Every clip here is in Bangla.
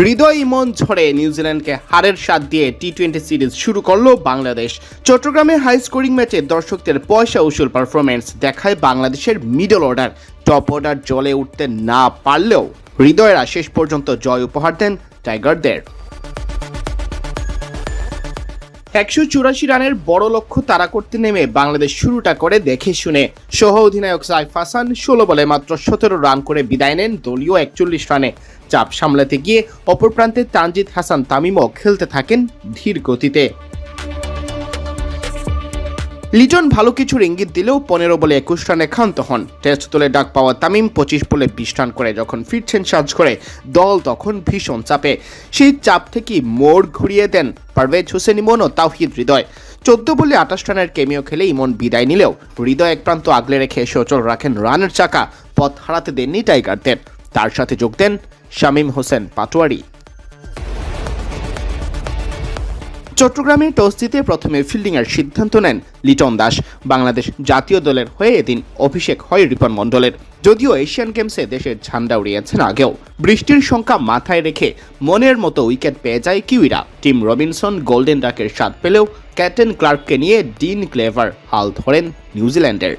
হৃদয় ইমন ঝড়ে নিউজিল্যান্ডকে হারের স্বাদ দিয়ে টি-20 সিরিজ শুরু করলো বাংলাদেশ। চট্টগ্রামে হাই স্কোরিং ম্যাচে দর্শকদের পয়সা উসুল পারফরম্যান্স দেখায় বাংলাদেশের মিডল অর্ডার। টপ অর্ডার জ্বলে উঠতে না পারলেও হৃদয়রা শেষ পর্যন্ত জয় উপহার দেন টাইগারদের। 184 রানের বড় লক্ষ্য তাড়া করতে নেমে বাংলাদেশ শুরুটা করে দেখে শুনে। সহ অধিনায়ক সাইফ হাসান 16 বলে মাত্র 17 রান করে বিদায় নেন দলীয় 41 রানে। চাপ সামলাতে গিয়ে অপর প্রান্তে তানজিদ হাসান তামিমও খেলতে থাকেন ধীর গতিতে। লিটন ভালো কিছুর ইঙ্গিত দিলেও 15 বলে 21 রানে ক্ষান্ত হন। টেস্ট দলে ডাক পাওয়া তামিম 25 বলে 20 রান করে যখন ফিরছেন সাজ করে, দল তখন ভীষণ চাপে। সেই চাপ থেকে মোড় ঘুরিয়ে দেন পারভেজ হোসেন ইমন ও তাওহিদ হৃদয়। 14 বলে 28 রানের কেমিও খেলে ইমন বিদায় নিলেও হৃদয় এক প্রান্ত আগলে রেখে সচল রাখেন রানের চাকা। পথ হারাতে দেননি টাইগারদের। তার সাথে যোগ দেন শামীম হোসেন পাটোয়ারি। চট্টগ্রামে টস জিতে প্রথমে ফিল্ডিংয়ের সিদ্ধান্ত নেন লিটন দাস। বাংলাদেশ জাতীয় দলের হয়ে এদিন অভিষেক হয় রিপন মণ্ডলের। যদিও এশিয়ান গেমসে দেশের ঝান্ডা উড়িয়েছেন আগেও। বৃষ্টির সংখ্যা মাথায় রেখে মনের মতো উইকেট পেয়ে যায় কিউইরা। টিম রবিনসন গোল্ডেন ডাকের স্বাদ পেলেও ক্যাপ্টেন ক্লার্ককে নিয়ে ডিন ক্লেভার হাল ধরেন নিউজিল্যান্ডের।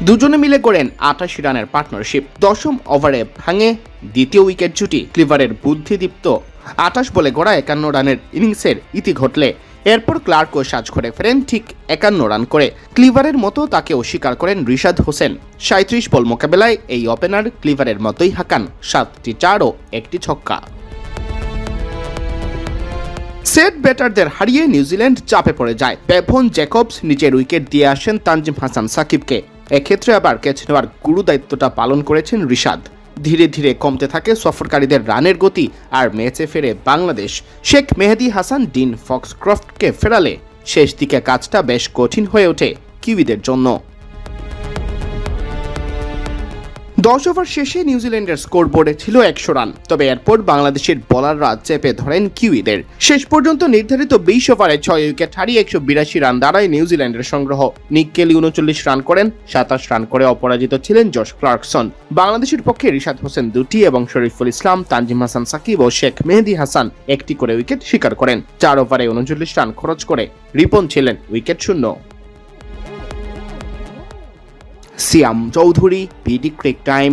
দুজনে মিলে করেন 88 রানের পার্টনারশিপ। 10ম ওভারে ভাঙে দ্বিতীয় উইকেট জুটি। ক্লিভারের বুদ্ধিদীপ্ত 28 বলে গড়া 51 রানের ইনিংসের ইতি ঘটলে এরপর ক্লার্কও সাজ করে ফেরেন ঠিক 51 রান করে। ক্লিভারের মতো তাকে অস্বীকার করেন রিশাদ হোসেন। 37 বল মোকাবেলায় এই ওপেনার ক্লিভারের মতোই হাঁকান 7টি চার ও 1টি ছক্কা। সেট ব্যাটারদের হারিয়ে নিউজিল্যান্ড চাপে পড়ে যায়। পেভন জ্যাকবস নিজের উইকেট দিয়ে আসেন তানজিম হাসান সাকিবকে। এক্ষেত্রে আবার ক্যাচ নেওয়ার গুরু দায়িত্বটা পালন করেছেন রিশাদ। ধীরে ধীরে কমতে থাকে সফরকারীদের রানের গতি আর ম্যাচে ফেরে বাংলাদেশ। শেখ মেহেদী হাসান ডিন ফক্সক্রফটকে ফেরালে শেষ দিকে কাজটা বেশ কঠিন হয়ে ওঠে কিউইদের জন্য। 10 ওভার শেষে নিউজিল্যান্ডের স্কোরবোর্ডে ছিল 100 রান। তবে এরপর বাংলাদেশের বোলাররা চেপে ধরেন কিউইদের। শেষ পর্যন্ত নির্ধারিত 20 ওভারে 6 উইকেট হারিয়ে 182 রান দাঁড়ায় নিউজিল্যান্ডের সংগ্রহ। নিক কেলি 39 রান করেন। 27 রান করে অপরাজিত ছিলেন জশ ক্লার্কসন। বাংলাদেশের পক্ষে রিশাদ হোসেন 2টি এবং শরীফুল ইসলাম, তানজিম হাসান সাকিব ও শেখ মেহেদী হাসান 1টি করে উইকেট শিকার করেন। 4 ওভারে 39 রান খরচ করে রিপন ছিলেন উইকেট শূন্য। সিয়াম চৌধুরী, বিডি ক্রিক টাইম।